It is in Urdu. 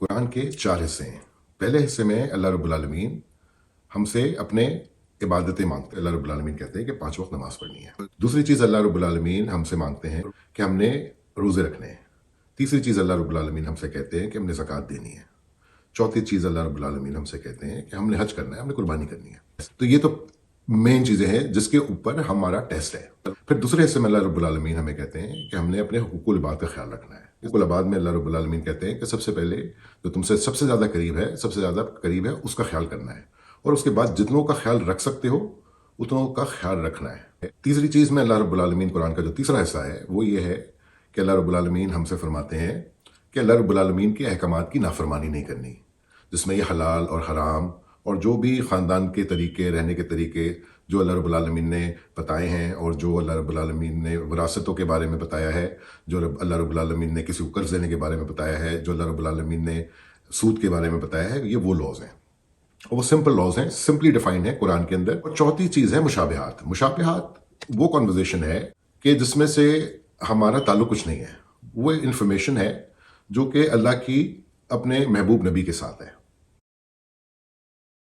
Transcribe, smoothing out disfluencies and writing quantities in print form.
قرآن کے 4 حصے ہیں۔ پہلے حصے میں اللہ رب العالمین ہم سے اپنے عبادتیں مانگتے ہیں۔ اللہ رب العالمین کہتے ہیں کہ 5 وقت نماز پڑھنی ہے۔ دوسری چیز اللہ رب العالمین ہم سے مانگتے ہیں کہ ہم نے روزے رکھنے ہیں۔ تیسری چیز اللہ رب العالمین ہم سے کہتے ہیں کہ ہم نے زکوٰۃ دینی ہے۔ چوتھی چیز اللہ رب العالمین ہم سے کہتے ہیں کہ ہم نے حج کرنا ہے، ہم نے قربانی کرنی ہے۔ تو یہ تو مین چیزیں ہیں جس کے اوپر ہمارا ٹیسٹ ہے۔ پھر دوسرے حصے میں اللہ رب العالمین ہمیں کہتے ہیں کہ ہم نے اپنے حقوق العباد کا خیال رکھنا ہے۔ حقوق العباد میں اللہ رب العالمین کہتے ہیں کہ سب سے پہلے جو تم سے سب سے زیادہ قریب ہے اس کا خیال کرنا ہے، اور اس کے بعد جتنوں کا خیال رکھ سکتے ہو اتنوں کا خیال رکھنا ہے۔ تیسری چیز میں اللہ رب العالمین قرآن کا جو تیسرا حصہ ہے وہ یہ ہے کہ اللہ رب العالمین ہم سے فرماتے ہیں کہ اللہ رب العالمین کے احکامات کی نافرمانی نہیں کرنی، جس میں یہ حلال اور حرام اور جو بھی خاندان کے طریقے، رہنے کے طریقے جو اللہ رب العالمین نے بتائے ہیں، اور جو اللہ رب العالمین نے وراثتوں کے بارے میں بتایا ہے، جو اللہ رب العالمین نے کسی کو قرض دینے کے بارے میں بتایا ہے، جو اللہ رب العالمین نے سود کے بارے میں بتایا ہے، یہ وہ لاز ہیں، اور وہ سمپل لاز ہیں، سمپلی ڈیفائنڈ ہیں قرآن کے اندر۔ اور چوتھی چیز ہے مشابہات۔ مشابہات وہ کنورزیشن ہے کہ جس میں سے ہمارا تعلق کچھ نہیں ہے، وہ انفارمیشن ہے جو کہ اللہ کی اپنے محبوب نبی کے ساتھ ہے۔